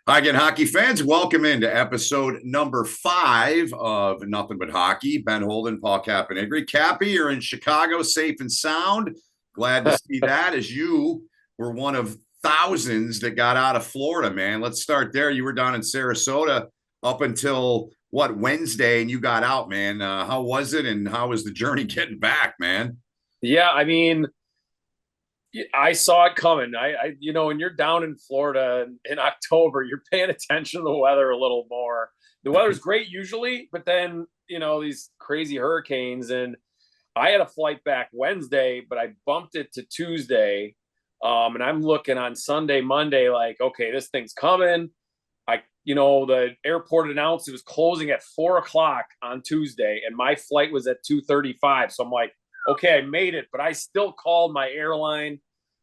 Hi again, hockey fans. Welcome into episode number 5 of Nothing But Hockey. Ben Holden, Paul Cappy and I. Cappy, you're in Chicago, safe and sound. Glad to see that, as you were one of thousands that got out of Florida, man. Let's start there. You were down in Sarasota up until Wednesday, and you got out, man. How was it, and how was the journey getting back, man? Yeah, I mean, I saw it coming. When you're down in Florida in October, you're paying attention to the weather a little more. The weather's great usually, but then, these crazy hurricanes. And I had a flight back Wednesday, but I bumped it to Tuesday. And I'm looking on Sunday, Monday, like, okay, this thing's coming. The airport announced it was closing at 4 o'clock on Tuesday, and my flight was at 2:35. So I'm like, okay, I made it, but I still called my airline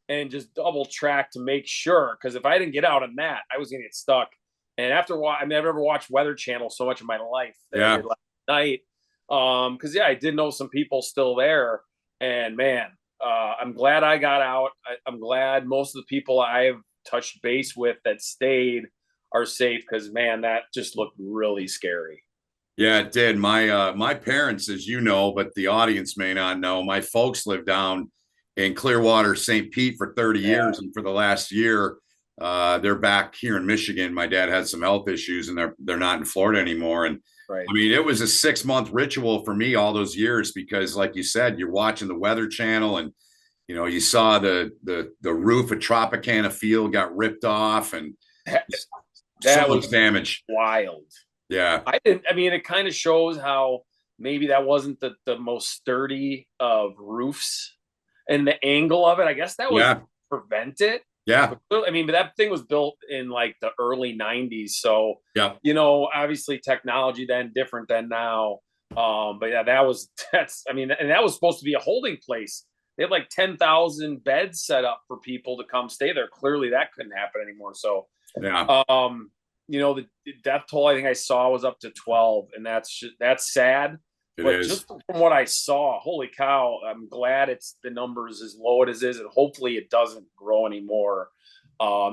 and just double tracked to make sure, because if I didn't get out on that, I was gonna get stuck. And I've never watched Weather Channel so much in my life that I Yeah. did last night. Because I did know some people still there, and man, I'm glad I got out. I'm glad most of the people I've touched base with that stayed are safe, because man, that just looked really scary. Yeah, it did. My parents, as you know, but the audience may not know, my folks live down in Clearwater, St. Pete for 30 Yeah, years, and for the last year, they're back here in Michigan. My dad had some health issues, and they're not in Florida anymore. And right. I mean, it was a 6 month ritual for me all those years because, like you said, you're watching the Weather Channel, and you saw the roof of Tropicana Field got ripped off, and That, so that much was damage. wild. Yeah, It kind of shows how maybe that wasn't the most sturdy of roofs, and the angle of it. I guess that was yeah, prevent it. yeah, But that thing was built in like the early 90s. So, yeah. obviously technology then different than now. But yeah, and that was supposed to be a holding place. They had like 10,000 beds set up for people to come stay there. Clearly that couldn't happen anymore. So, Yeah, um, the death toll I think I saw was up to 12, and that's sad. it But is. just from what I saw, holy cow! I'm glad it's the numbers as low as it is, and hopefully it doesn't grow anymore.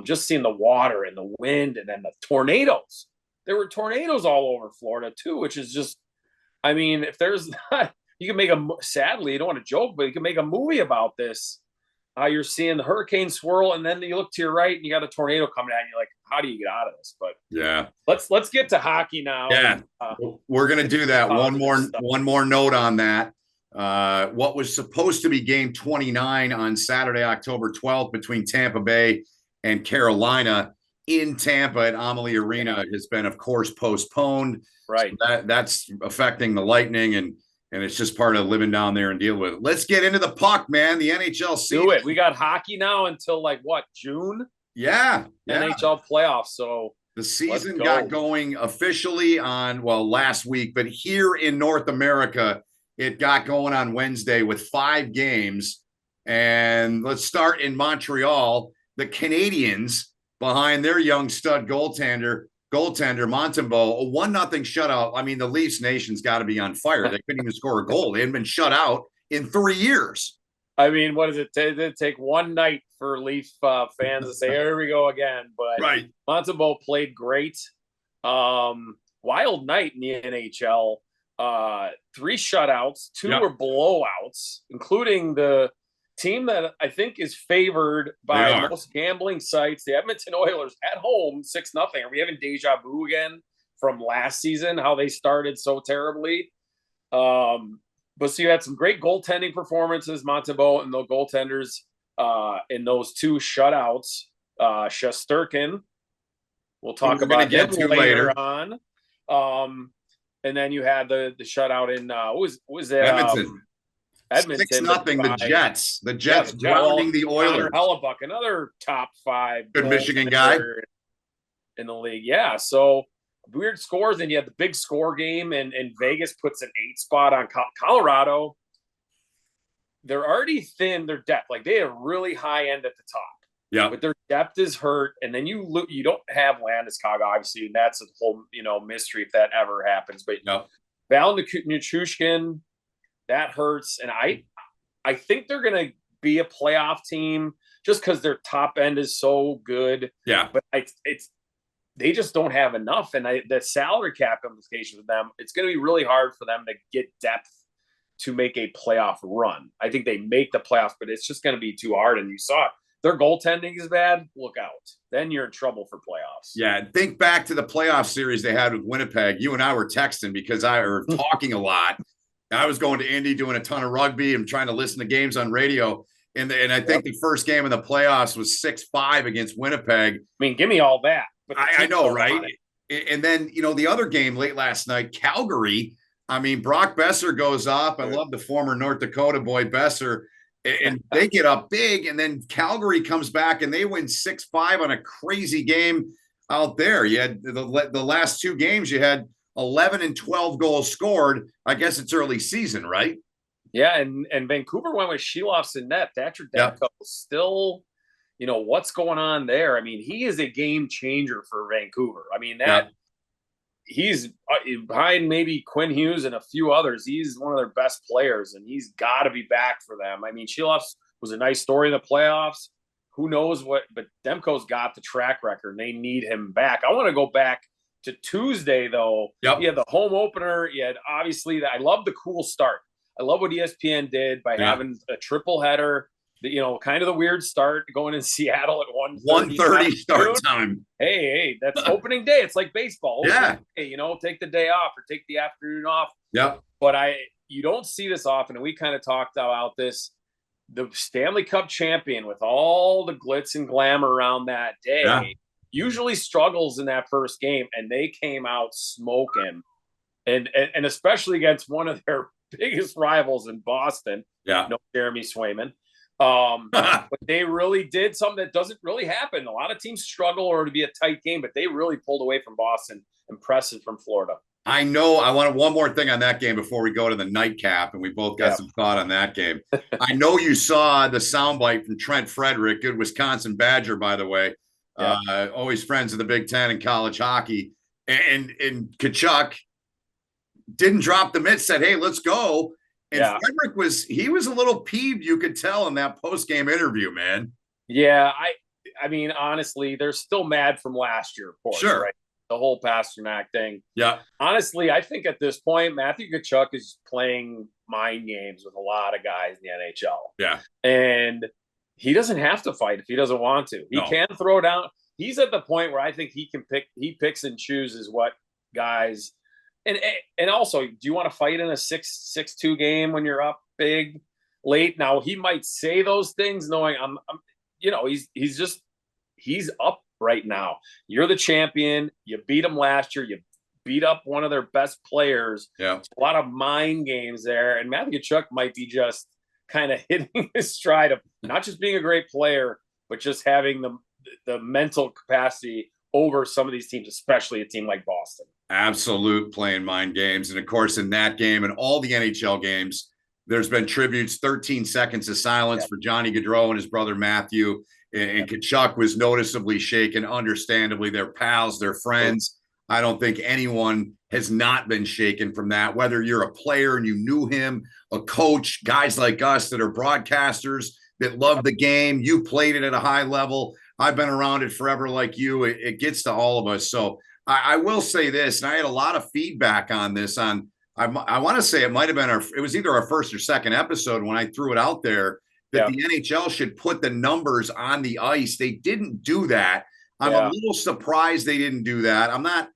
Just seeing the water and the wind, and then the tornadoes. There were tornadoes all over Florida too, which is just, I mean, if there's not, you can make sadly, you don't want to joke, but you can make a movie about this. You're seeing the hurricane swirl, and then you look to your right, and you got a tornado coming at you. You're like, how do you get out of this? But Yeah. let's get to hockey now, Yeah. and We're gonna do that. One positive more stuff. one more note on that. What was supposed to be game 29 on Saturday, October 12th, between Tampa Bay and Carolina in Tampa at Amalie Arena has been, of course, postponed. So Right. that's affecting the Lightning, and it's just part of living down there and dealing with it. Let's get into the puck, man. The NHL season. Do it. We got hockey now until like what, June? Yeah, yeah. NHL playoffs. So The let's season got go. going officially on, well, last week, but here in North America, it got going on Wednesday with 5 games. And let's start in Montreal. The Canadiens, behind their young stud goaltender Montembeault, a 1-0 shutout. I mean, the Leafs nation's got to be on fire. They couldn't even score a goal. They hadn't been shut out in 3 years. I mean, what does it take? Did it take one night for Leaf fans to say, "Here we go again"? But Right. Montembeault played great. Wild night in the NHL. Three shutouts, two Yeah, were blowouts, including the team that I think is favored they by are. most gambling sites, the Edmonton Oilers at home, 6-0. Are we having deja vu again from last season? How they started so terribly. But so you had some great goaltending performances, Montembeault and the goaltenders in those two shutouts. Shesterkin, we'll Who talk we're going to about him get to later later. on. And then you had the shutout in was it Edmonton. Six Edmonton, but nothing. The by Jets. The yeah, Jets well, grounding the Connor Oilers. Hellebuck, another top five Good Michigan guy. goaltender in the league. Yeah, so weird scores, and you had the big score game, and Vegas puts an 8 spot on Colorado. They're already thin. Their depth, like they have really high end at the top, Yeah. but their depth is hurt. And then you don't have Landeskog, obviously, and that's a whole mystery if that ever happens. But Yeah. Val Nichushkin, that hurts, and I think they're gonna be a playoff team just because their top end is so good. Yeah. But it's they just don't have enough. And the salary cap implications with them, it's going to be really hard for them to get depth to make a playoff run. I think they make the playoffs, but it's just going to be too hard. And you saw their goaltending is bad. Look out. Then you're in trouble for playoffs. Yeah. Think back to the playoff series they had with Winnipeg. You and I were texting because I were talking a lot. I was going to Indy doing a ton of rugby and trying to listen to games on radio. And I think the first game of the playoffs was 6-5 against Winnipeg. I mean, give me all that. I know, right? And then, the other game late last night, Calgary. I mean, Brock Besser goes off. I love the former North Dakota boy, Besser. And they get up big. And then Calgary comes back and they win 6-5 on a crazy game out there. You had the last two games, you had 11 and 12 goals scored. I guess it's early season, right? Yeah, and Vancouver went with Sheloffs in net. Thatcher Demko still, what's going on there? I mean, he is a game changer for Vancouver. I mean, he's behind maybe Quinn Hughes and a few others. He's one of their best players, and he's got to be back for them. I mean, Sheloffs was a nice story in the playoffs. Who knows what? But Demko's got the track record, and they need him back. I want to go back to Tuesday, though. Yep. You had the home opener. You had obviously I love the cool start. I love what ESPN did by having a triple header, kind of the weird start going in Seattle at 1:30 start time. Hey, that's opening day. It's like baseball. Yeah. Day, take the day off or take the afternoon off. Yep. But you don't see this often. And we kind of talked about this. The Stanley Cup champion with all the glitz and glamour around that day usually struggles in that first game. And they came out smoking. And especially against one of their biggest rivals in Boston. Yeah. No Jeremy Swayman. But they really did something that doesn't really happen. A lot of teams struggle or to be a tight game, but they really pulled away from Boston. Impressive from Florida. I know. I wanted one more thing on that game before we go to the nightcap, and we both got some thought on that game. I know you saw the soundbite from Trent Frederick, good Wisconsin Badger, by the way. Always friends of the Big Ten in college hockey. And Tkachuk didn't drop the mitt, said, hey, let's go. And Frederick was a little peeved, you could tell in that post-game interview, man. Yeah, I mean, honestly, they're still mad from last year, of course. Sure. Right? The whole Pasternak thing. Yeah. Honestly, I think at this point, Matthew Tkachuk is playing mind games with a lot of guys in the NHL. Yeah. And he doesn't have to fight if he doesn't want to. He can throw down. He's at the point where I think he picks and chooses what guys. And also, do you want to fight in a 6-2 game when you're up big late? Now he might say those things, knowing he's up right now. You're the champion. You beat him last year. You beat up one of their best players. Yeah, a lot of mind games there. And Matthew Tkachuk might be just kind of hitting his stride of not just being a great player, but just having the mental capacity over some of these teams, especially a team like Boston. Absolute playing mind games. And of course, in that game and all the NHL games, there's been tributes, 13 seconds of silence for Johnny Gaudreau and his brother Matthew. And Tkachuk was noticeably shaken. Understandably, they're pals, they're friends. I don't think anyone has not been shaken from that, whether you're a player and you knew him, a coach, guys like us that are broadcasters that love the game. You played it at a high level. I've been around it forever like you. It gets to all of us. So I will say this, and I had a lot of feedback on this. I want to say it might have been it was either our first or second episode when I threw it out there that the NHL should put the numbers on the ice. They didn't do that. I'm a little surprised they didn't do that. I'm not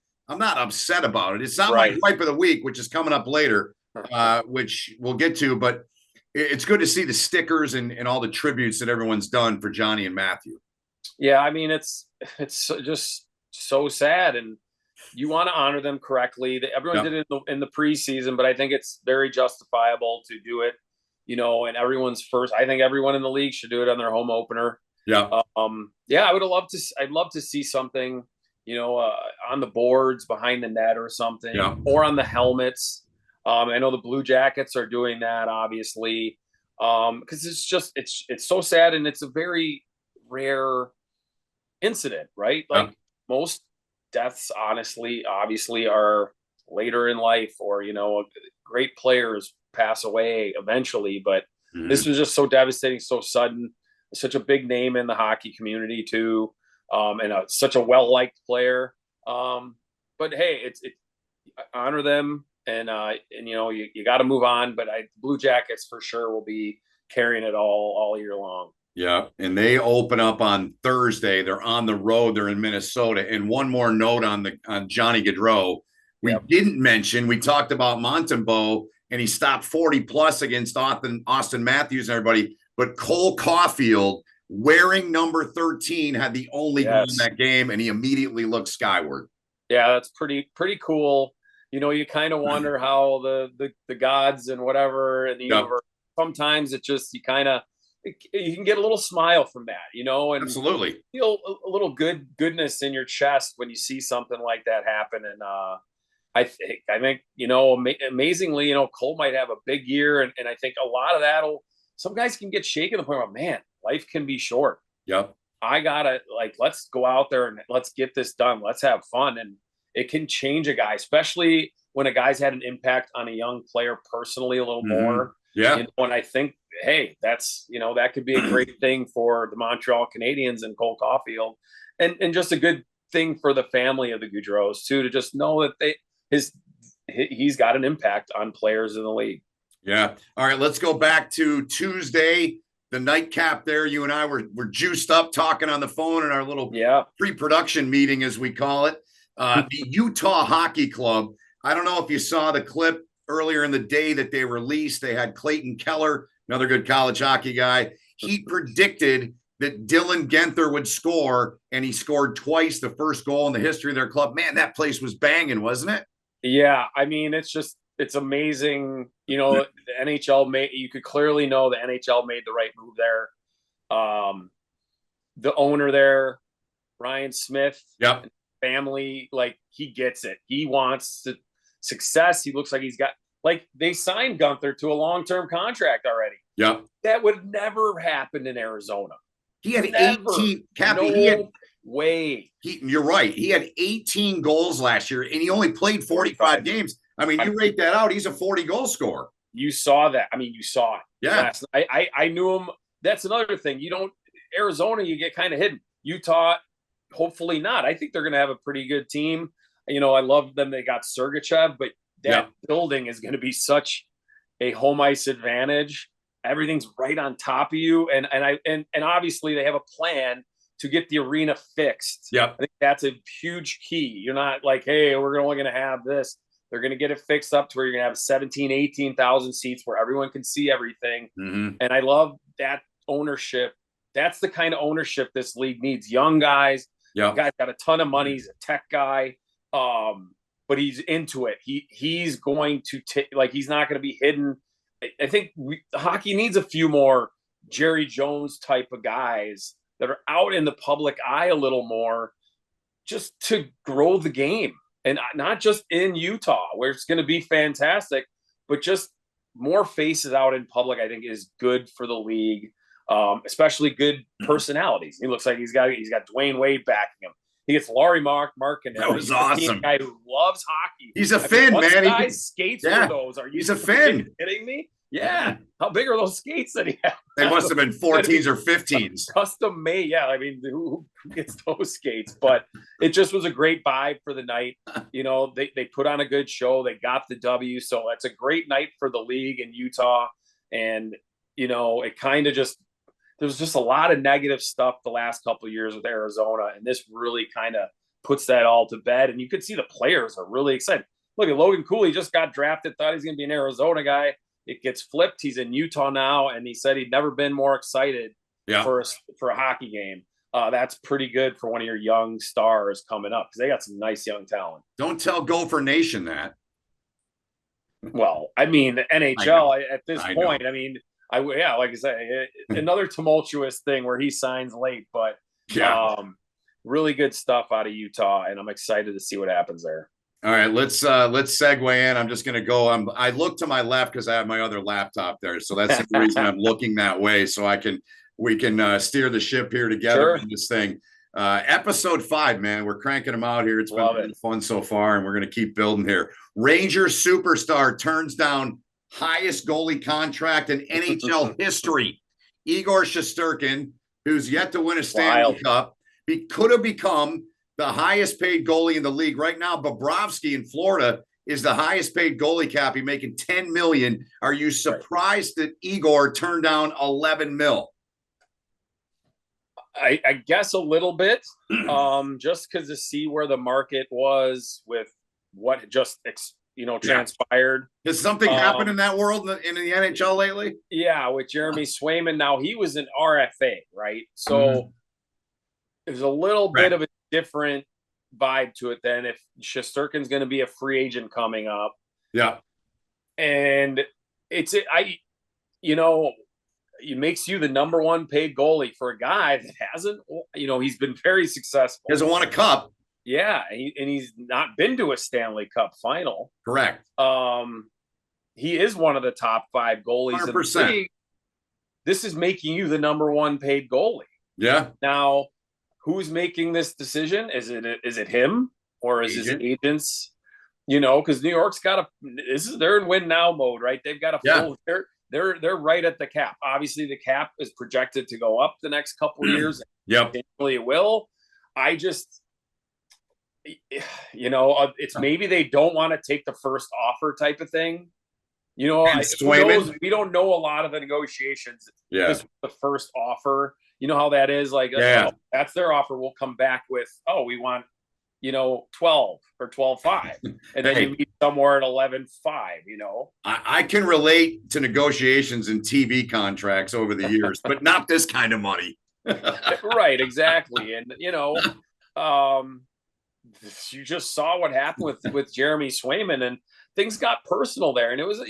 upset about it. It's not my gripe of the week, which is coming up later, which we'll get to. But it's good to see the stickers and all the tributes that everyone's done for Johnny and Matthew. Yeah, I mean, it's just so sad, and you want to honor them correctly. Everyone did it in the preseason, but I think it's very justifiable to do it, and everyone's first. I think everyone in the league should do it on their home opener. Yeah. I'd love to see something, on the boards behind the net or something, or on the helmets. I know the Blue Jackets are doing that, obviously, because it's so sad, and it's a very rare incident, right? Like most deaths, obviously are later in life, or great players pass away eventually, but this was just so devastating, so sudden. Such a big name in the hockey community too, and such a well-liked player. But hey, it's honor them, and you got to move on. But Blue Jackets for sure will be carrying it all year long. Yeah, and they open up on Thursday. They're on the road. They're in Minnesota. And one more note on Johnny Gaudreau. We didn't mention, we talked about Montembeault, and he stopped 40 plus against Austin Matthews and everybody. But Cole Caulfield, wearing number 13, had the only goal in that game, and he immediately looked skyward. Yeah, that's pretty cool. You kind of wonder how the gods and whatever in the universe, sometimes it just, you can get a little smile from that, and absolutely feel a little goodness in your chest when you see something like that happen. And I think amazingly, Cole might have a big year, and I think a lot of that'll, some guys can get shaken to the point where, man, life can be short. Yep. I gotta, let's go out there and let's get this done. Let's have fun. And it can change a guy, especially when a guy's had an impact on a young player personally a little more. Yeah. And I think, hey, that's, that could be a great thing for the Montreal Canadiens and Cole Caulfield, and just a good thing for the family of the Gaudreaus too, to just know that he's got an impact on players in the league. Yeah. All right, let's go back to Tuesday, the nightcap there. You and I were juiced up talking on the phone in our little pre-production meeting, as we call it. The Utah Hockey Club. I don't know if you saw the clip earlier in the day that they released. They had Clayton Keller, another good college hockey guy. He predicted that Dylan Genther would score, and he scored twice, the first goal in the history of their club. Man, that place was banging, wasn't it? Yeah, I mean, it's amazing. The NHL you could clearly know the NHL made the right move there. The owner there, Ryan Smith, family, he gets it. He wants success. He looks like he's got, they signed Gunther to a long-term contract already. Yeah. That would never happen in Arizona. He had never. 18, Cappy, way. You're right. He had 18 goals last year, and he only played 45 games. I mean, you rate that out, he's a 40-goal scorer. You saw that. I mean, you saw it. Yeah. I knew him. That's another thing. Arizona, you get kind of hidden. Utah, hopefully not. I think they're going to have a pretty good team. I love them. They got Sergachev, but that building is going to be such a home ice advantage. Everything's right on top of you. And obviously they have a plan to get the arena fixed. Yeah. I think that's a huge key. You're not like, hey, we're only going to have this. They're going to get it fixed up to where you're going to have 17, 18,000 seats where everyone can see everything. Mm-hmm. And I love that ownership. That's the kind of ownership this league needs. Young guys. Yeah. The guy's got a ton of money. He's a tech guy. But he's into it. He's going to he's not going to be hidden. I think hockey needs a few more Jerry Jones type of guys that are out in the public eye a little more, just to grow the game. And not just in Utah, where it's going to be fantastic, but just more faces out in public, I think, is good for the league, especially good personalities. He looks like he's got Dwayne Wade backing him. He gets Laurie Markkinen. That was awesome. A guy who loves hockey. He's a Finn, what man. Size skates are those? Are you He's a Finn. Kidding me? Yeah. How big are those skates that he has? They must have been 14s or 15s. Custom made. Yeah. I mean, who gets those skates? But it just was a great vibe for the night. They put on a good show. They got the W. So that's a great night for the league in Utah. And, it kind of there's just a lot of negative stuff the last couple of years with Arizona. And this really kind of puts that all to bed. And you could see the players are really excited. Look at Logan Cooley, just got drafted, thought he's going to be an Arizona guy. It gets flipped. He's in Utah now, and he said he'd never been more excited for a hockey game. That's pretty good for one of your young stars coming up, because they got some nice young talent. Don't tell Gopher Nation that. Well, I mean, the NHL at this point, I mean, like I say, another tumultuous thing where he signs late, but really good stuff out of Utah, and I'm excited to see what happens there. All right, let's segue in. I'm just going to go. I look to my left because I have my other laptop there, so that's the reason I'm looking that way, so we can steer the ship here together in this thing. Episode 5, man, we're cranking them out here. It's been fun so far, and we're going to keep building here. Rangers superstar turns down highest goalie contract in NHL history. Igor Shesterkin, who's yet to win a Stanley Cup, he could have become the highest paid goalie in the league right now. Bobrovsky in Florida is the highest paid goalie, Cappy, making $10 million. Are you surprised that Igor turned down $11 million? I guess a little bit, just because to see where the market was with what just transpired. Has something happened in that world in the NHL lately? Yeah, with Jeremy Swayman. Now he was an RFA, right? So there's a little bit of a different vibe to it than if Shesterkin's going to be a free agent coming up. Yeah, and it makes you the number one paid goalie for a guy that hasn't, he's been very successful. He hasn't won a cup. Yeah, and he's not been to a Stanley Cup final. Correct. He is one of the top 5 goalies 100%. in the league. This is making you the number one paid goalie. Yeah. Now, who's making this decision? Is it him or is his agents? Because New York's they're in win now mode, right? They've got a full. They're right at the cap. Obviously, the cap is projected to go up the next couple of years. Yep. It will. I just, it's maybe they don't want to take the first offer type of thing. We don't know a lot of the negotiations. Yeah. This was the first offer. You know how that is? Like, that's their offer. We'll come back with, we want, 12 or 12.5. And then you meet somewhere at 11.5, I can relate to negotiations and TV contracts over the years, but not this kind of money. Right, exactly. And, you just saw what happened with Jeremy Swayman, and things got personal there. And it was,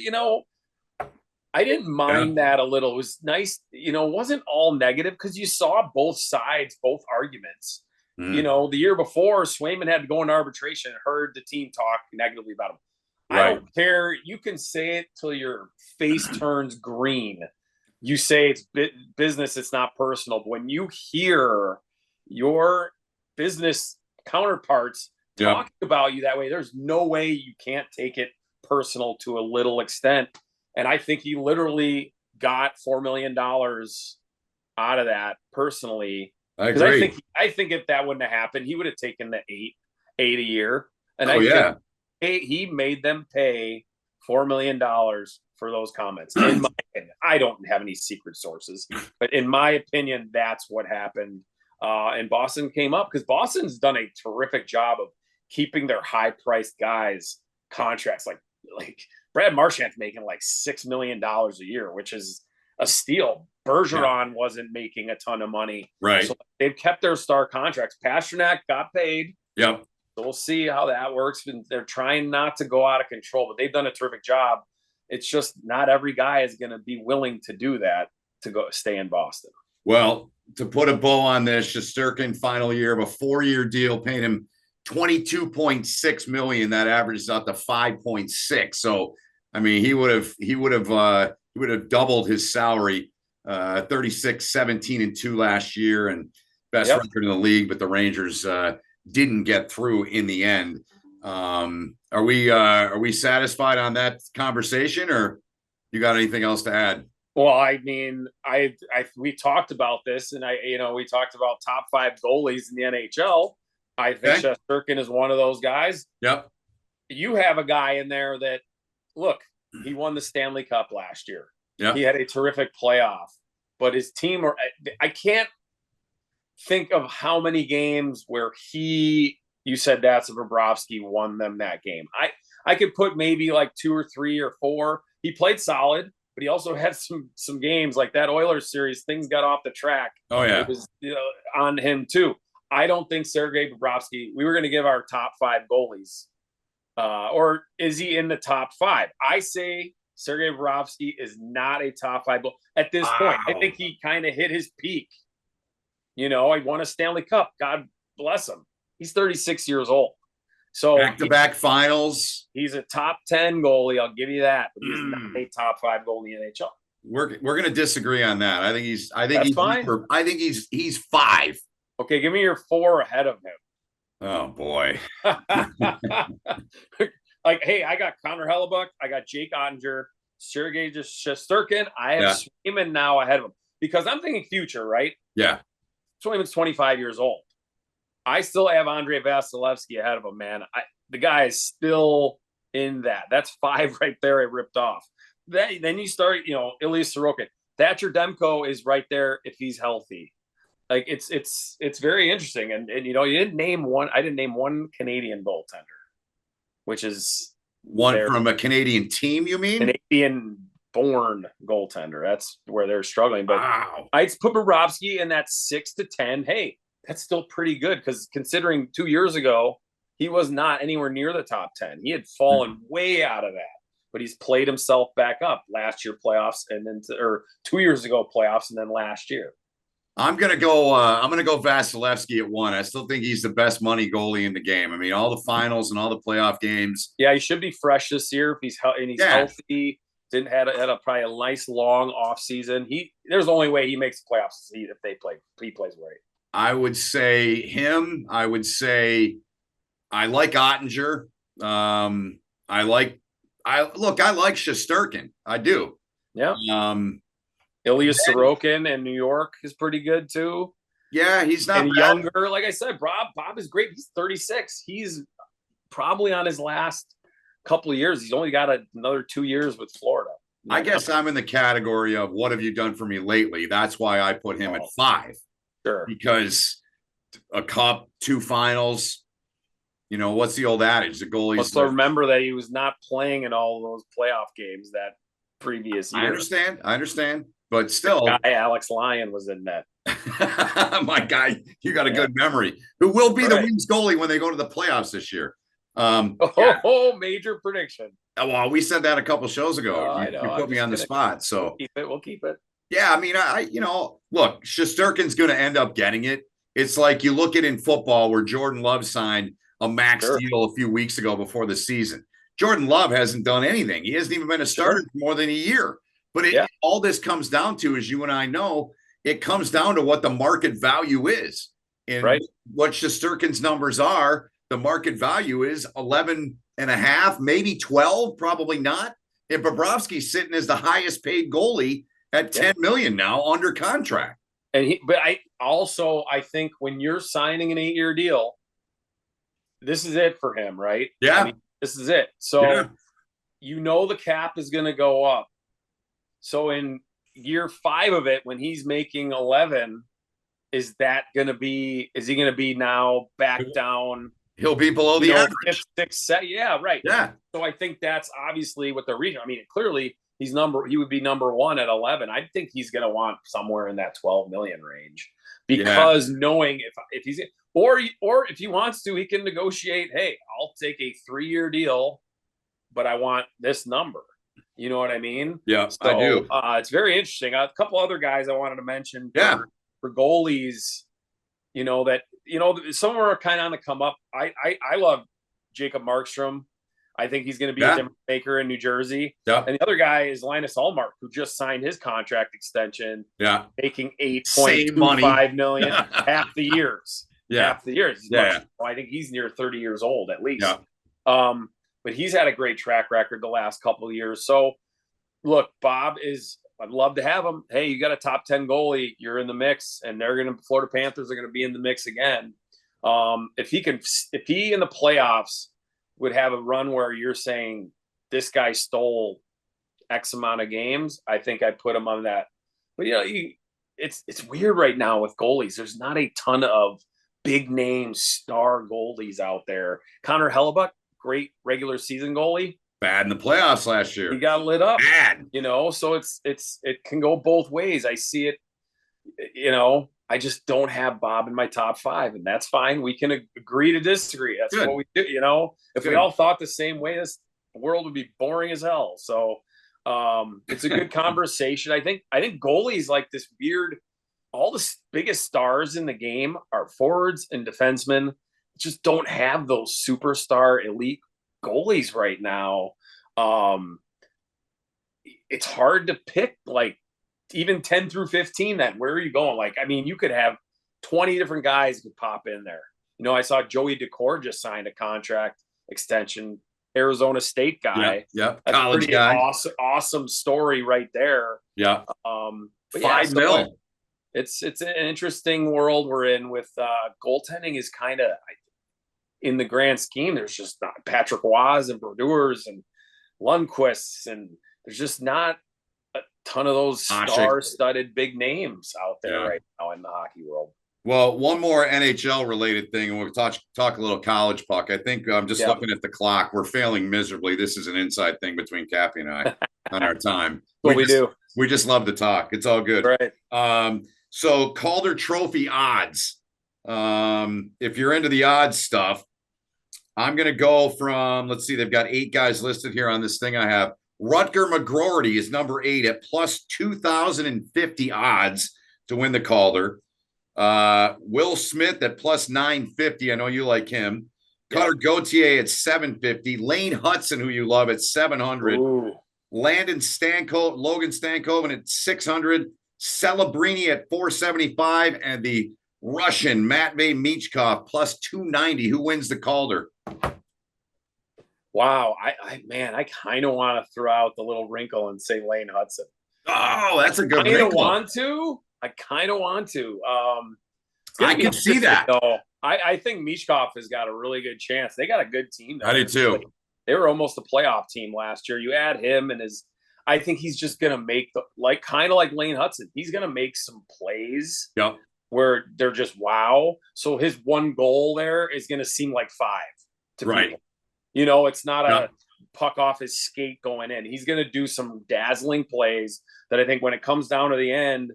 I didn't mind that a little. It was nice, it wasn't all negative because you saw both sides, both arguments. The year before, Swayman had to go into arbitration and heard the team talk negatively about him. Right. I don't care. You can say it till your face turns green. You say it's business, it's not personal. But when you hear your business counterparts talking about you that way, there's no way you can't take it personal to a little extent. And I think he literally got $4 million out of that personally. I agree. I think if that wouldn't have happened, he would have taken the eight a year. And think he made them pay $4 million for those comments. In my opinion, I don't have any secret sources, but in my opinion, that's what happened. And Boston came up because Boston's done a terrific job of keeping their high-priced guys contracts. Like Brad Marchand's making like $6 million a year, which is a steal. Bergeron wasn't making a ton of money. Right. So they've kept their star contracts. Pasternak got paid. Yep. So we'll see how that works. They're trying not to go out of control, but they've done a terrific job. It's just not every guy is going to be willing to do that to go stay in Boston. Well, to put a bow on this, Shesterkin final year of a 4-year deal, paying him $22.6 million. That averages out to 5.6. So, I mean, he would have doubled his salary. 36, 17, and 2 last year, and best record in the league, but the Rangers didn't get through in the end. Are we satisfied on that conversation, or you got anything else to add? Well, I mean, we talked about this, and we talked about top 5 goalies in the NHL. I think Shesterkin is one of those guys. Yep. You have a guy in there that, look, he won the Stanley Cup last year. Yeah. He had a terrific playoff, but his team, I can't think of how many games where you said that's Bobrovsky won them that game. I could put maybe like 2 or 3 or 4. He played solid, but he also had some games like that Oilers series. Things got off the track. Oh yeah. It was on him too. I don't think Sergei Bobrovsky, we were going to give our top 5 goalies, or is he in the top 5? I say Sergei Bobrovsky is not a top 5 goal at this point. I think he kind of hit his peak. He won a Stanley Cup. God bless him. He's 36 years old. So back-to-back finals. He's a top 10 goalie. I'll give you that. But he's not a top 5 goalie in the NHL. We're going to disagree on that. I think he's fine. I think he's 5. Okay, give me your 4 ahead of him. Oh boy. Like, hey, I got Connor Hellebuck, I got Jake Ottinger, Sergei Shesterkin. I have Swayman now ahead of him because I'm thinking future, right? Yeah. Swayman's 25 years old. I still have Andrei Vasilevsky ahead of him, man. The guy is still in that. That's 5 right there I ripped off. Then you start, Ilya Sorokin. Thatcher Demko is right there if he's healthy. Like it's very interesting. And you didn't name one. I didn't name one Canadian goaltender, which is one from a Canadian team, you mean? Canadian-born goaltender. That's where they're struggling. But wow. I'd put Bobrovsky in that 6 to 10. Hey, that's still pretty good because considering 2 years ago, he was not anywhere near the top 10. He had fallen way out of that, but he's played himself back up last year playoffs and then 2 years ago playoffs and then last year. I'm gonna go Vasilevsky at 1. I still think he's the best money goalie in the game. I mean, all the finals and all the playoff games. Yeah, he should be fresh this year if he's healthy. Didn't had probably a nice long off season. There's the only way he makes the playoffs if he plays right. I would say him. I would say I like Ottinger. I like Shesterkin. I do. Yeah. Ilya Sorokin in New York is pretty good too. Yeah, he's not and bad. Younger. Like I said, Bob is great. He's 36. He's probably on his last couple of years. He's only got another 2 years with Florida. I guess I'm in the category of what have you done for me lately? That's why I put him at 5. Sure. Because a cup, 2 finals, what's the old adage? The goalies. So remember that he was not playing in all those playoff games that previous year. I understand. But still. Alex Lyon was in that. My guy, you got a good memory. Who will be the Wings goalie when they go to the playoffs this year? Major prediction. Well, we said that a couple shows ago. You put me on the spot. So we'll keep it. Yeah, I mean, look, Shesterkin's going to end up getting it. It's like you look at in football where Jordan Love signed a max deal a few weeks ago before the season. Jordan Love hasn't done anything. He hasn't even been a starter for more than a year. But all this comes down to, as you and I know, it comes down to what the market value is. And what Shesterkin's numbers are, the market value is 11.5, maybe 12, probably not. And Bobrovsky's sitting as the highest paid goalie at 10 million now under contract. But I think when you're signing an 8-year deal, this is it for him, right? Yeah. I mean, this is it. So the cap is going to go up. So in year 5 of it, when he's making 11, is he going to be now back down? He'll be below the average. 6, 7. Yeah, right. Yeah. So I think that's obviously what the reason. I mean, clearly he would be number 1 at 11. I think he's going to want somewhere in that 12 million range because knowing if he's or if he wants to, he can negotiate. Hey, I'll take a 3-year deal, but I want this number. You know what I mean? Yeah, so, I do. It's very interesting. A couple other guys I wanted to mention for goalies, some are kind of on the come up. I love Jacob Markstrom. I think he's going to be a difference maker in New Jersey. Yeah. And the other guy is Linus Ullmark, who just signed his contract extension. Yeah. Making $8.25 million half the years. Yeah. Half the years. Yeah. I think he's near 30 years old at least. Yeah. But he's had a great track record the last couple of years. So, look, I'd love to have him. Hey, you got a top 10 goalie. You're in the mix, and Florida Panthers are going to be in the mix again. If he in the playoffs would have a run where you're saying this guy stole X amount of games, I think I'd put him on that. But, it's weird right now with goalies. There's not a ton of big name star goalies out there. Connor Hellebuck, great regular season goalie. Bad in the playoffs last year. He got lit up. Bad. So it can go both ways. I see it, I just don't have Bob in my top 5, and that's fine. We can agree to disagree. That's what we do, If we all thought the same way, this world would be boring as hell. So it's a good conversation. I think goalies like this weird, all the biggest stars in the game are forwards and defensemen. Just don't have those superstar elite goalies right now. It's hard to pick even 10 through 15. Where are you going? You could have 20 different guys could pop in there. I saw Joey Decor just signed a contract extension, Arizona State guy. Yeah. That's College a pretty guy. awesome story right there. Yeah. $5 million. It's an interesting world we're in with goaltending is kind of in the grand scheme. There's just not Patrick Waz and Brodeurs and Lundqvists, and there's just not a ton of those star-studded big names out there right now in the hockey world. Well, one more NHL related thing, and we'll talk a little college puck. I think I'm just looking at the clock. We're failing miserably. This is an inside thing between Cappy and I on our time. We do. We just love to talk. It's all good. Right. So Calder Trophy odds. If you're into the odds stuff, I'm going to go from, let's see, they've got 8 guys listed here on this thing I have. Rutger McGroarty is number 8 at plus 2,050 odds to win the Calder. Will Smith at plus 950. I know you like him. Cutter Gauthier at 750. Lane Hudson, who you love, at 700. Ooh. Logan Stankoven at 600. Celebrini at 475. And the Russian Matvey Michkov plus 290. Who wins the Calder? Wow. I kind of want to throw out the little wrinkle and say Lane Hudson. Oh, that's a good wrinkle. I kind of want to. I can see that. Though. I think Michkov has got a really good chance. They got a good team there. I do too. They were almost a playoff team last year. You add him and I think he's just going to make kind of like Lane Hudson. He's going to make some plays where they're just wow. So his one goal there is going to seem like 5 to people. You know, it's not a puck off his skate going in. He's going to do some dazzling plays that I think when it comes down to the end,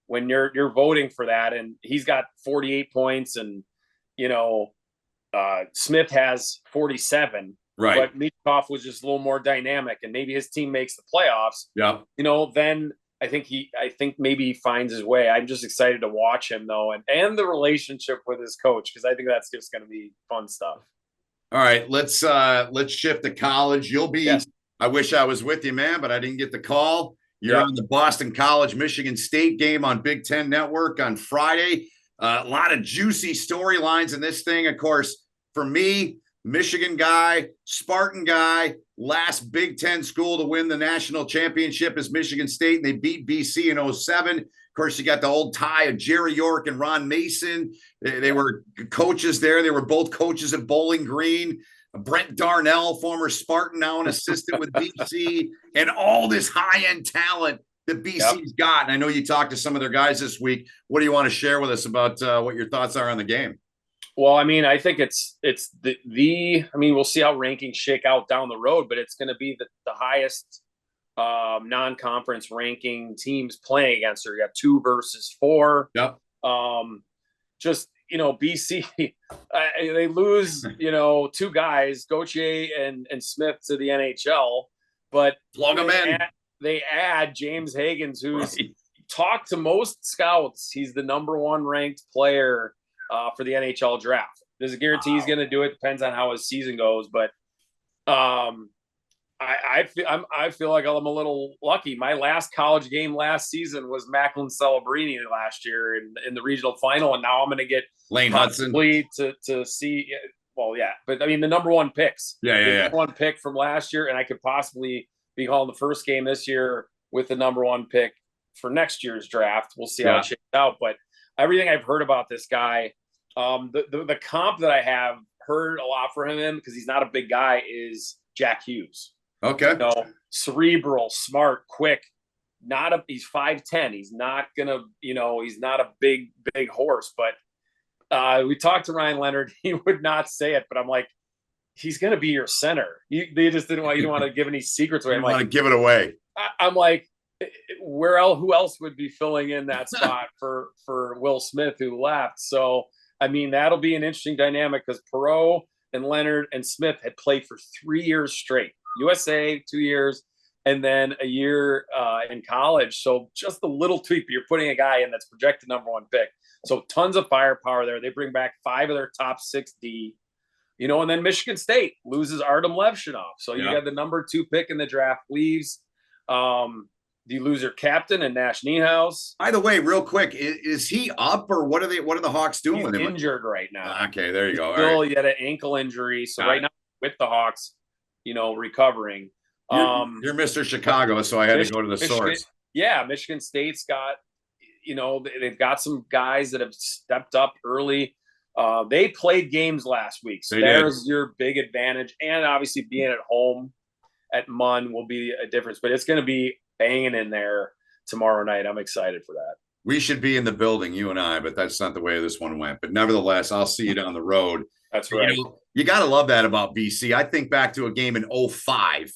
when you're voting for that, and he's got 48 points, and Smith has 47. Right. But Michkov was just a little more dynamic, and maybe his team makes the playoffs. Yeah. Then I think maybe he finds his way. I'm just excited to watch him though, and the relationship with his coach, because I think that's just going to be fun stuff. All right, let's shift to college. You'll be. Yes. I wish I was with you, man, but I didn't get the call. You're on the Boston College Michigan State game on Big Ten Network on Friday. A lot of juicy storylines in this thing. Of course, for me, Michigan guy, Spartan guy, last Big Ten school to win the national championship is Michigan State, and they beat BC in 2007. Of course, you got the old tie of Jerry York and Ron Mason. They were coaches there. They were both coaches at Bowling Green. Brent Darnell, former Spartan, now an assistant with BC, and all this high-end talent that BC's got. And I know you talked to some of their guys this week. What do you want to share with us about what your thoughts are on the game? Well, I mean, I think it's we'll see how rankings shake out down the road, but it's going to be the highest non-conference ranking teams playing against her. You got 2 versus 4. Yep. BC, they lose, 2 guys, Gauthier and Smith, to the NHL, but plug them in. They add James Higgins, who's talked to most scouts. He's the number 1 ranked player for the NHL draft. There's a guarantee he's going to do it. Depends on how his season goes, but I feel like I'm a little lucky. My last college game last season was Macklin Celebrini last year in the regional final, and now I'm going to get Lane Hudson to see. Well, yeah, but I mean the number 1 picks. Number 1 pick from last year, and I could possibly be calling the first game this year with the number 1 pick for next year's draft. We'll see how it shakes out. But everything I've heard about this guy, the comp that I have heard a lot from him, because he's not a big guy, is Jack Hughes. Okay. Cerebral, smart, quick. He's 5'10". He's not gonna, he's not a big horse. But we talked to Ryan Leonard. He would not say it, but I'm like, he's gonna be your center. They just didn't want you. Don't want to give any secrets away. I'm like, to give it away. I'm like, who else would be filling in that spot for Will Smith, who left? So I mean, that'll be an interesting dynamic, because Perreault and Leonard and Smith had played for 3 years straight. USA 2 years, and then a year in college. So just a little tweak, but you're putting a guy in that's projected number 1 pick. So tons of firepower there. They bring back 5 of their top 6 D. And then Michigan State loses Artem Levshinov. So you got the number 2 pick in the draft leaves. You lose your captain and Nash Niehaus. By the way, real quick, is he up, or what are the Hawks doing with him? He's injured right now. Okay, there you go. He had an ankle injury. So right now with the Hawks, recovering. You're Mr. Chicago, so I had to go to the source. Yeah, Michigan State's got, they've got some guys that have stepped up early. They played games last week, so there's your big advantage. And obviously being at home at Munn will be a difference, but it's going to be banging in there tomorrow night. I'm excited for that. We should be in the building, you and I, but that's not the way this one went. But nevertheless, I'll see you down the road. That's right. You got to love that about BC. I think back to a game in 2005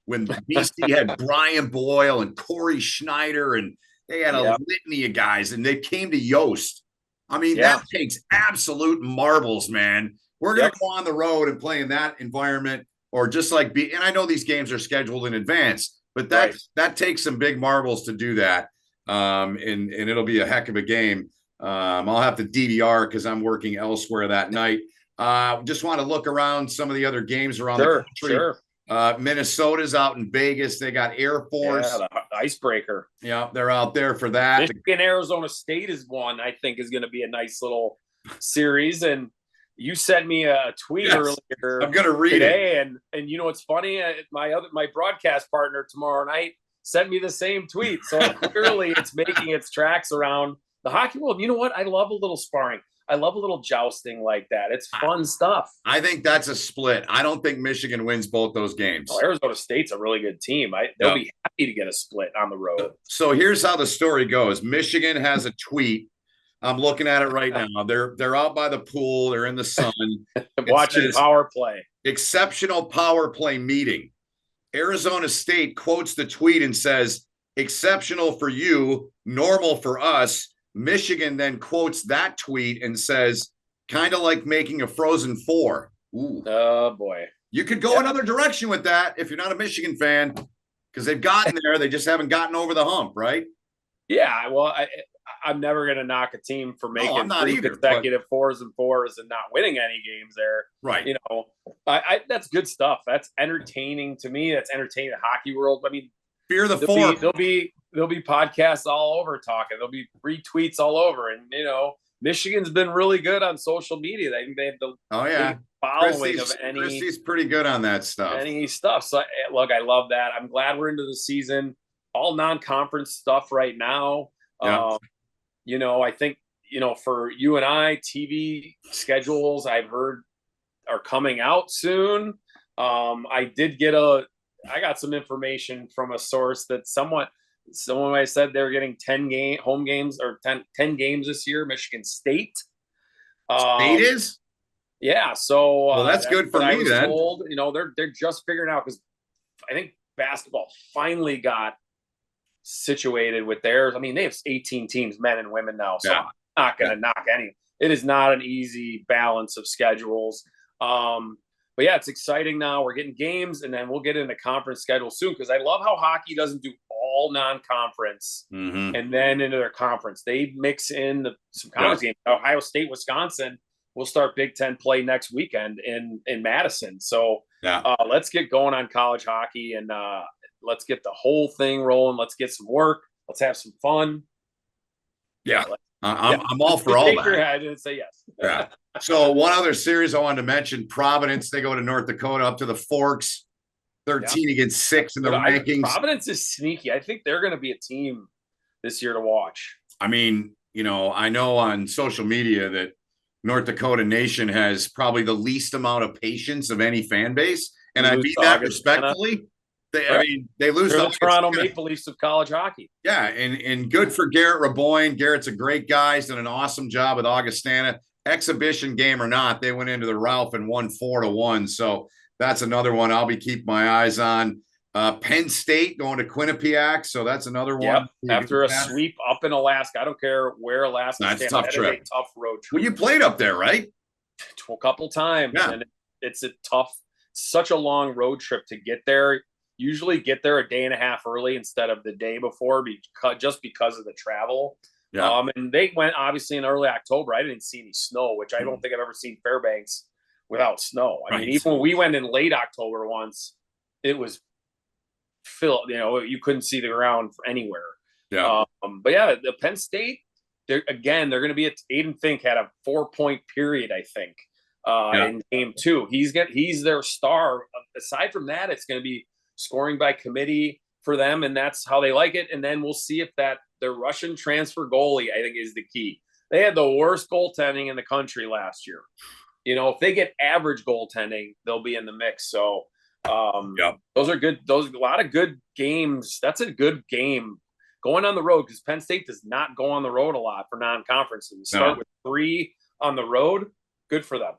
when BC had Brian Boyle and Corey Schneider, and they had a litany of guys, and they came to Yost. I mean, that takes absolute marbles, man. We're going to go on the road and play in that environment, or just like and I know these games are scheduled in advance, but that takes some big marbles to do that. And it'll be a heck of a game. I'll have to DVR because I'm working elsewhere that night. Just want to look around some of the other games around the country. Sure. Minnesota's out in Vegas. They got Air Force. Yeah, the icebreaker. Yeah, they're out there for that. Michigan, Arizona State is one I think is going to be a nice little series. And you sent me a tweet earlier. I'm going to read today, it. And you know what's funny? My broadcast partner tomorrow night sent me the same tweet. So clearly it's making its tracks around the hockey world. You know what? I love a little sparring. I love a little jousting like that. It's fun stuff. I think that's a split. I don't think Michigan wins both those games. Oh, Arizona State's a really good team. They'll be happy to get a split on the road. So here's how the story goes. Michigan has a tweet. I'm looking at it right now. They're out by the pool. They're in the sun. Watching power play. Exceptional power play meeting. Arizona State quotes the tweet and says, exceptional for you, normal for us. Michigan then quotes that tweet and says, kind of like making a Frozen 4. Ooh. Oh, boy. You could go another direction with that if you're not a Michigan fan, because they've gotten there. They just haven't gotten over the hump, right? Yeah, well, I'm never going to knock a team for making consecutive 4s and 4s and not winning any games there. Right. That's good stuff. That's entertaining to me. That's entertaining the hockey world. I mean, fear the four. There'll be podcasts all over talking. There'll be retweets all over. And, Michigan's been really good on social media. They have the following of any. Christy's pretty good on that stuff. Any stuff. So, look, I love that. I'm glad we're into the season. All non-conference stuff right now. Yeah. I think, for you and I, TV schedules I've heard are coming out soon. I got some information from a source that someone said they're getting 10 home games or 10 games this year. Michigan State. State is? Yeah. So that's good for me then. Told, they're just figuring out, because I think basketball finally got situated with theirs. I mean, they have 18 teams, men and women now. So I'm not going to knock any. It is not an easy balance of schedules. But yeah, it's exciting now. We're getting games, and then we'll get into conference schedule soon, because I love how hockey doesn't do all non-conference and then into their conference. They mix in some conference games. Ohio State, Wisconsin will start Big Ten play next weekend in Madison. So let's get going on college hockey, and let's get the whole thing rolling. Let's get some work. Let's have some fun. Yeah. I'm all for all that. Your head and say yes. Yeah. So one other series I wanted to mention, Providence, they go to North Dakota up to the Forks, 13 against 6 in the rankings. Providence is sneaky. I think they're going to be a team this year to watch. I mean, I know on social media that North Dakota Nation has probably the least amount of patience of any fan base. And I mean that respectfully. They lose the Toronto Maple Leafs of college hockey. Yeah, and good for Garrett Raboyne. Garrett's a great guy. He's done an awesome job with Augustana. Exhibition game or not, they went into the Ralph and won 4-1. So that's another one I'll be keeping my eyes on. Penn State going to Quinnipiac, so that's anher one. After a sweep up in Alaska. I don't care where Alaska is. That's a tough trip. Is a tough road trip. Well, you played up there, right? A couple times. Yeah. And it's such a long road trip to get there. Usually get there a day and a half early instead of the day before, because of the travel. Yeah. And they went obviously in early October. I didn't see any snow, which I don't think I've ever seen Fairbanks without snow. I mean, even when we went in late October once, it was filled. You couldn't see the ground anywhere. Yeah. But yeah, the Penn State, they're going to be Aiden Fink had a 4-point period, I think, in game 2. He's their star. Aside from that, it's going to be scoring by committee. for them, and that's how they like it. And then we'll see if the Russian transfer goalie, I think, is the key. They had the worst goaltending in the country last year. If they get average goaltending, they'll be in the mix. So those are good. Those a lot of good games. That's a good game going on the road, because Penn State does not go on the road a lot for non-conferences. Start with 3 on the road. Good for them.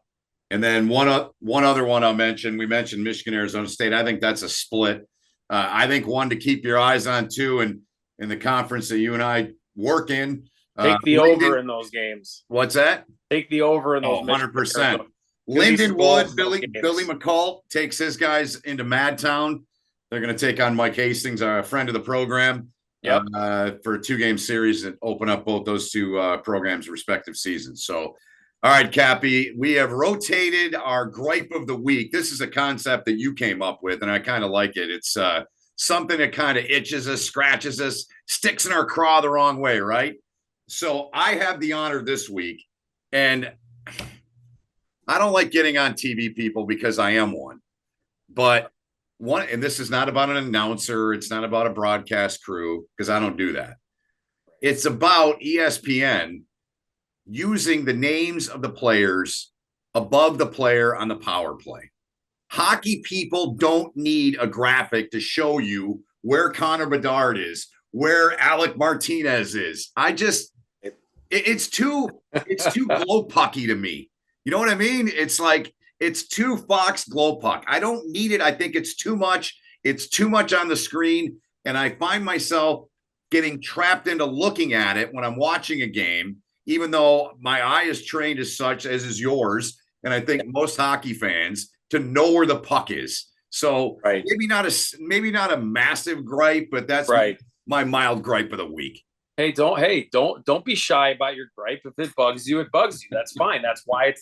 And then one other one I'll mention. We mentioned Michigan, Arizona State. I think that's a split. I think one to keep your eyes on too, and in the conference that you and I work in. Take the over in those games. What's that? Take the over in those. 100%. Lindenwood, Billy McCall takes his guys into Madtown. They're going to take on Mike Hastings, a friend of the program, for a 2-game series that open up both those two programs' respective seasons. So, all right, Cappy, we have rotated our gripe of the week. This is a concept that you came up with, and I kind of like it. It's something that kind of itches us, scratches us, sticks in our craw the wrong way, right? So I have the honor this week, and I don't like getting on TV, people, because I am one. But and this is not about an announcer. It's not about a broadcast crew, because I don't do that. It's about ESPN using the names of the players above the player on the power play. Hockey people don't need a graphic to show you where Connor Bedard is, where Alec Martinez is. It's too glow pucky to me. You know what I mean? It's like, it's too Fox glow puck. I don't need it. I think it's too much. It's too much on the screen. And I find myself getting trapped into looking at it when I'm watching a game, even though my eye is trained as such, as is yours. And I think most hockey fans, to know where the puck is. So maybe not a massive gripe, but that's my mild gripe of the week. Hey, don't be shy about your gripe. If it bugs you, it bugs you. That's fine. That's why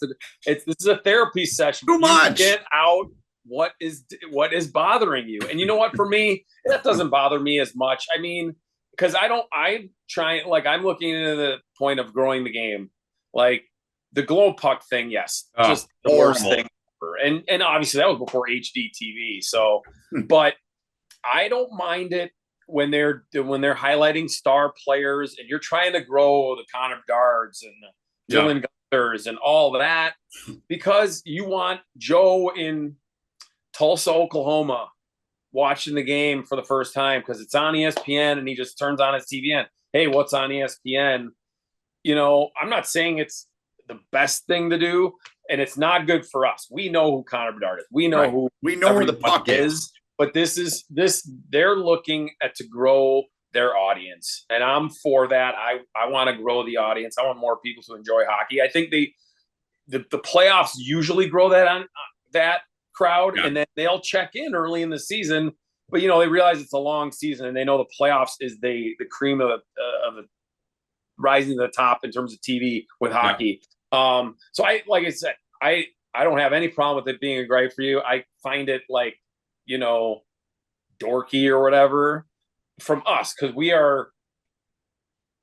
this is a therapy session. Too much. Get out what is bothering you. And you know what? For me, that doesn't bother me as much. I mean, because I'm looking into the point of growing the game. Like the glow puck thing, yes, just the worst thing ever. And obviously that was before HD TV. So, but I don't mind it when they're highlighting star players and you're trying to grow the Connor Bedards and Dylan Gunther's and all that, because you want Joe in Tulsa, Oklahoma, watching the game for the first time because it's on ESPN and he just turns on his TV and, hey, what's on ESPN? I'm not saying it's the best thing to do, and it's not good for us. We know who Connor Bedard is. We know where the puck is. But they're looking to grow their audience. And I'm for that. I want to grow the audience. I want more people to enjoy hockey. I think the playoffs usually grow that on that crowd, and then they'll check in early in the season. But, they realize it's a long season, and they know the playoffs is the cream of the rising to the top in terms of TV with hockey. So like I said, I don't have any problem with it being a gripe for you. I find it dorky or whatever from us, because we are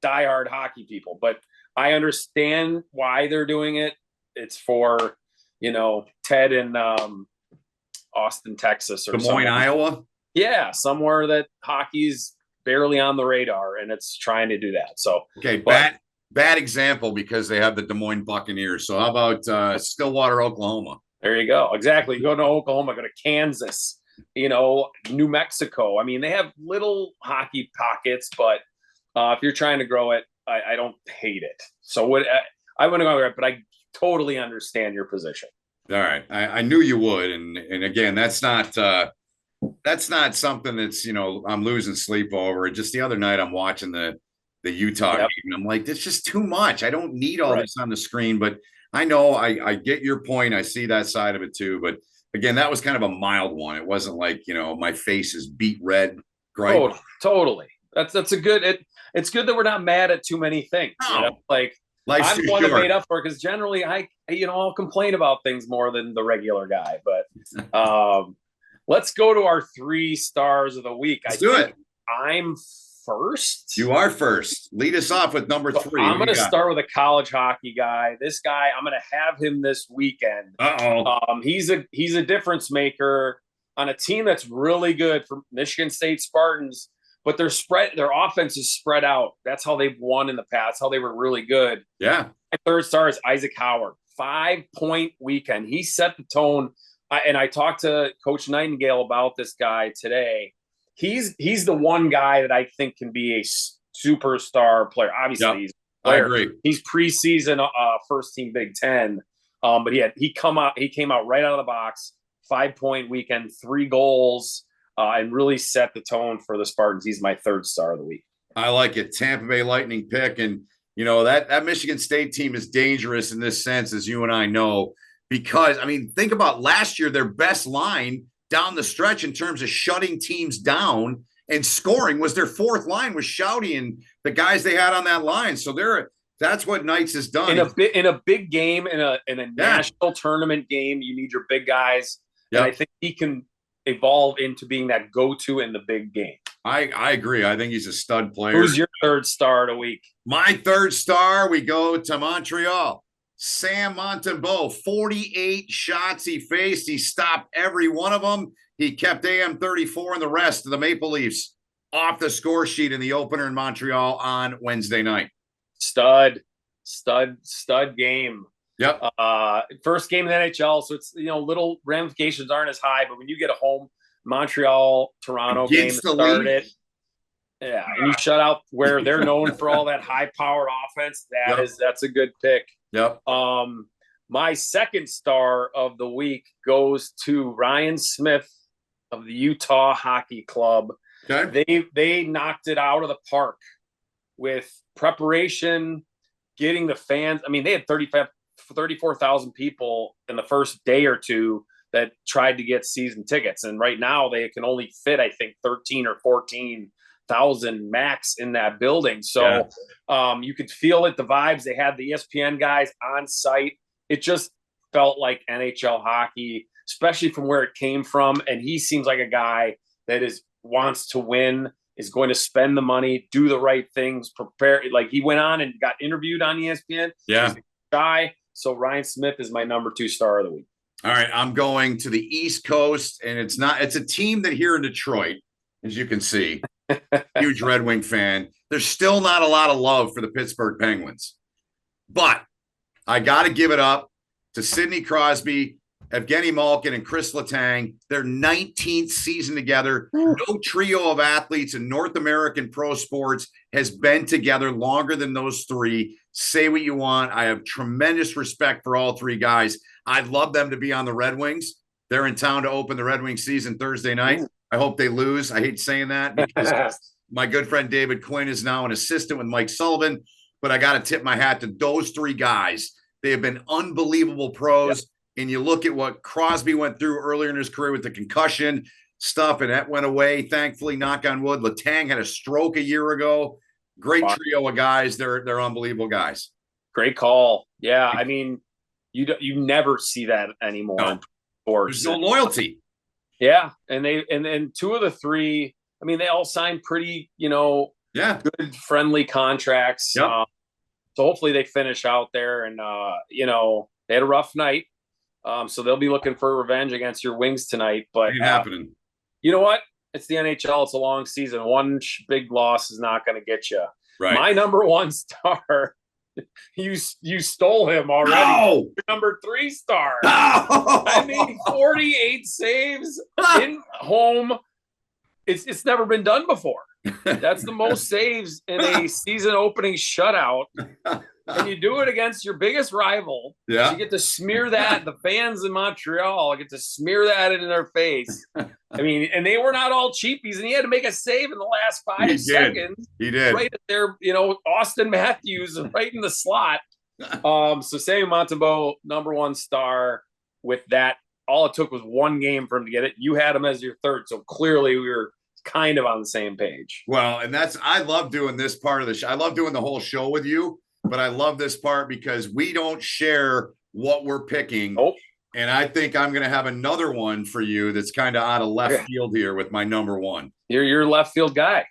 diehard hockey people, but I understand why they're doing it. It's for, Ted in Austin, Texas, or Des Moines, Iowa. Yeah. Somewhere that hockey's barely on the radar, and it's trying to do that. So, okay. Bad example, because they have the Des Moines Buccaneers. So how about Stillwater, Oklahoma? There you go. Exactly. Go to Oklahoma, go to Kansas, New Mexico. I mean, they have little hockey pockets, but if you're trying to grow it, I don't hate it. So I wouldn't go there, but I totally understand your position. All right. I knew you would. And again, that's not something that's, I'm losing sleep over. Just the other night I'm watching the Utah game, and I'm like, it's just too much. I don't need all this on the screen, but I know I get your point. I see that side of it too. But again, that was kind of a mild one. It wasn't like, my face is beet red. Gripe. Oh, totally. That's a good, it's good that we're not mad at too many things. No. Life's I'm the one that made up for it, because generally I'll complain about things more than the regular guy. But let's go to our 3 stars of the week. Let's do it. I'm first. You are first. Lead us off with number 3. I'm going to start with a college hockey guy. This guy, I'm going to have him this weekend. Uh-oh. He's a difference maker. on a team that's really good for Michigan State Spartans, but their offense is spread out. That's how they've won in the past. That's how they were really good. Yeah. My third star is Isaac Howard. 5-point weekend. He set the tone. And I talked to Coach Nightingale about this guy today. He's the one guy that I think can be a superstar player. Obviously, he's a player. I agree. He's preseason first team Big Ten. But he came out right out of the box. 5-point weekend, 3 goals, and really set the tone for the Spartans. He's my third star of the week. I like it. Tampa Bay Lightning pick. And, you know, that Michigan State team is dangerous in this sense, as you and I know, because, I mean, think about last year, their best line down the stretch in terms of shutting teams down and scoring was their fourth line was Shouty and the guys they had on that line. So that's what Knights has done. In a big game, in a national tournament game, you need your big guys. Yep. And I think he can evolve into being that go-to in the big game. I agree. I think he's a stud player. Who's your third star of the week? My third star, we go to Montreal. Sam Montembeault, 48 shots he faced. He stopped every one of them. He kept AM34 and the rest of the Maple Leafs off the score sheet in the opener in Montreal on Wednesday night. Stud game. Yep. First game in the NHL, so it's, you know, little ramifications aren't as high, but when you get a home Montreal-Toronto game started, yeah, and you shut out where they're known for all that high-powered offense, that's a good pick. Yep. My second star of the week goes to Ryan Smith of the Utah Hockey Club. Okay. They knocked it out of the park with preparation, getting the fans. I mean, they had 34,000 people in the first day or two that tried to get season tickets. And right now they can only fit, I think, 13 or 14,000 max in that building. So you could feel it, the vibes. They had the ESPN guys on site. It just felt like NHL hockey, especially from where it came from. And he seems like a guy that wants to win, is going to spend the money, do the right things, prepare. Like, he went on and got interviewed on ESPN. Yeah. Guy. So Ryan Smith is my number 2 star of the week. All right. I'm going to the East Coast, and it's a team that here in Detroit, as you can see, huge Red Wing fan. There's still not a lot of love for the Pittsburgh Penguins, but I got to give it up to Sidney Crosby, Evgeny Malkin, and Chris Letang. Their 19th season together. No trio of athletes in North American pro sports has been together longer than those three. Say what you want. I have tremendous respect for all 3 guys. I'd love them to be on the Red Wings. They're in town to open the Red Wings season Thursday night. I hope they lose. I hate saying that because my good friend David Quinn is now an assistant with Mike Sullivan, but I got to tip my hat to those 3 guys. They have been unbelievable pros. Yep. And you look at what Crosby went through earlier in his career with the concussion stuff, and that went away, thankfully, knock on wood. Letang had a stroke a year ago. Great trio of guys. They're unbelievable guys. Great call. Yeah, I mean, you never see that anymore. No. There's no loyalty. Yeah, and 2 of the 3, I mean, they all signed pretty, good, friendly contracts. Yep. So hopefully they finish out there, and they had a rough night. So they'll be looking for revenge against your Wings tonight. But ain't happening. You know what? It's the NHL. It's a long season. One big loss is not going to get you. Right. My number 1 star, you stole him already. No! Number 3 star. No! I mean, 48 saves in home. It's never been done before. That's the most saves in a season opening shutout. And you do it against your biggest rival. Yeah. You get to smear that. The fans in Montreal get to smear that in their face. I mean, and they were not all cheapies, and he had to make a save in the last 5 seconds. He did. Right there, Austin Matthews right in the slot. So Sammy Montembeault, number 1 star with that. All it took was 1 game for him to get it. You had him as your third, so clearly we were kind of on the same page. Well, and I love doing this part of the show. I love doing the whole show with you. But I love this part because we don't share what we're picking. Nope. And I think I'm going to have another one for you that's kind of out of left field here with my number 1. You're a left field guy.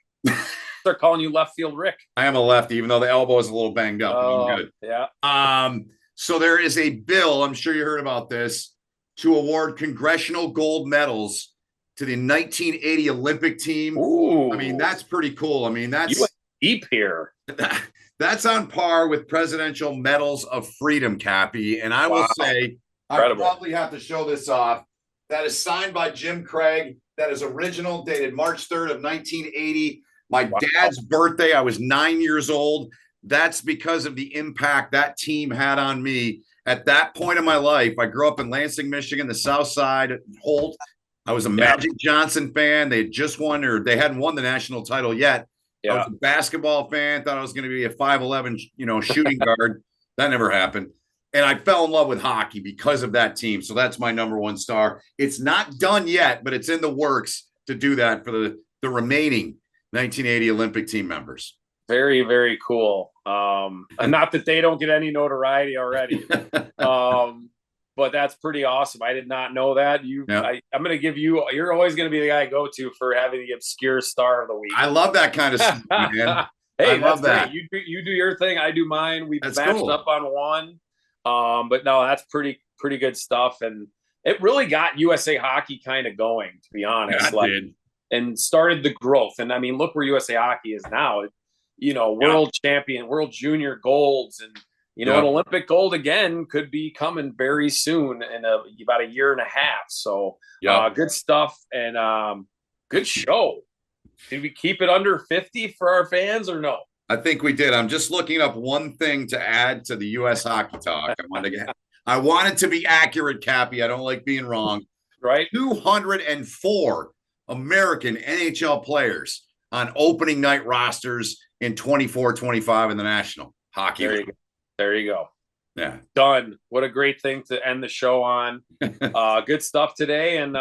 They're calling you left field Rick. I am a lefty, even though the elbow is a little banged up. I'm good. Yeah. So there is a bill, I'm sure you heard about this, to award congressional gold medals to the 1980 Olympic team. Ooh. I mean, that's pretty cool. I mean, that's you went deep here. That's on par with Presidential Medals of Freedom, Cappy. And I will say, Incredible. I probably have to show this off. That is signed by Jim Craig. That is original, dated March 3rd of 1980. My dad's birthday. I was 9 years old. That's because of the impact that team had on me at that point in my life. I grew up in Lansing, Michigan, the South Side, Holt. I was a Magic Johnson fan. They had just won, or they hadn't won the national title yet. I was a basketball fan. Thought I was going to be a 5'11", shooting guard. That never happened. And I fell in love with hockey because of that team. So that's my number one star. It's not done yet, but it's in the works to do that for the remaining 1980 Olympic team members. Very, very cool. Not that they don't get any notoriety already. But that's pretty awesome. I did not know that. I'm going to give you. You're always going to be the guy I go to for having the obscure star of the week. I love that kind of stuff, man. Hey, that's great. You do your thing. I do mine. We've matched up on one. But no, that's pretty good stuff, and it really got USA Hockey kind of going, to be honest. Yeah, it did. And started the growth. And I mean, look where USA Hockey is now. World champion, world junior golds, and an Olympic gold again could be coming very soon in about a year and a half. So good stuff and good show. Did we keep it under 50 for our fans or no? I think we did. I'm just looking up one thing to add to the U.S. hockey talk. I want it to be accurate, Cappy. I don't like being wrong. Right. 204 American NHL players on opening night rosters in 24-25 in the National Hockey League. There you go. Yeah. Done. What a great thing to end the show on. Good stuff today, and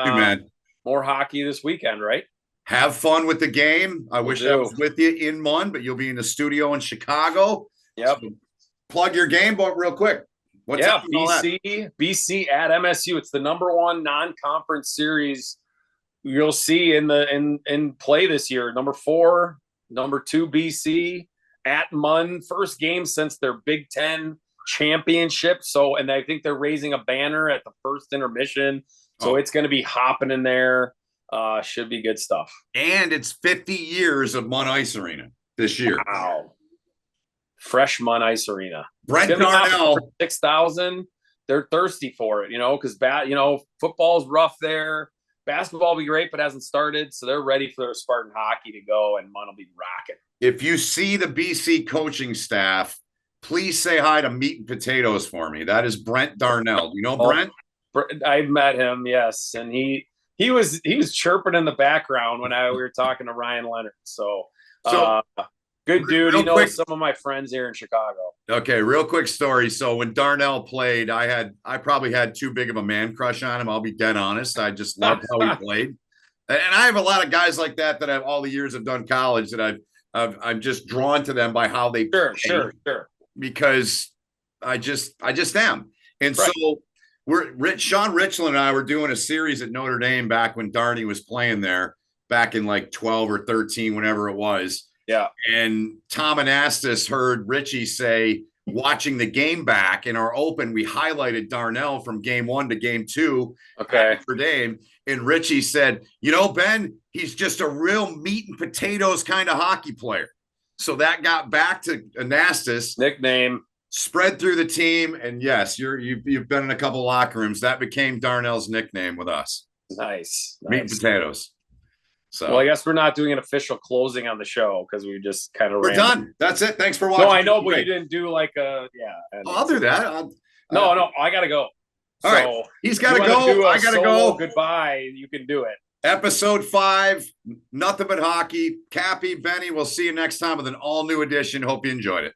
more hockey this weekend, right? Have fun with the game. I wish I was with you in Munn, but you'll be in the studio in Chicago. Yep. So plug your game, but real quick. What's BC at MSU. It's the number one non-conference series you'll see in play this year. Number 4, number 2 BC at Munn. First game since their Big Ten championship. So, and I think they're raising a banner at the first intermission. So it's going to be hopping in there. Should be good stuff. And it's 50 years of Munn Ice Arena this year. Wow. Fresh Munn Ice Arena. Brent Darnell. 6,000. They're thirsty for it, because football's rough there. Basketball will be great, but hasn't started. So they're ready for their Spartan hockey to go, and Munn will be rocking. If you see the BC coaching staff, please say hi to Meat and Potatoes for me. That is Brent Darnell. Do you know Brent? I've met him, yes. And he was chirping in the background when we were talking to Ryan Leonard. So good dude. He knows some of my friends here in Chicago. Okay, real quick story. So when Darnell played, I probably had too big of a man crush on him. I'll be dead honest. I just loved how he played. And I have a lot of guys like that I've all the years I've done college that I'm just drawn to them by how they play. Sure. Because I just am. And so Sean Richland and I were doing a series at Notre Dame back when Darney was playing there back in like 12 or 13, whenever it was. Yeah. And Tom Anastas heard Richie say, watching the game back in our open, we highlighted Darnell from game 1 to game 2 for Dame. And Richie said, Ben, he's just a real meat and potatoes kind of hockey player. So that got back to Anastas. Nickname. Spread through the team. And yes, you've been in a couple locker rooms. That became Darnell's nickname with us. Nice. Meat and potatoes. So, well, I guess we're not doing an official closing on the show because we just kind of we're done. That's it. Thanks for watching. No, I know, but you didn't do like I'll do that. No, I gotta go. All right, he's got to go. I got to go. Goodbye. You can do it. Episode 5, Nothing But Hockey. Cappy, Benny, we'll see you next time with an all-new edition. Hope you enjoyed it.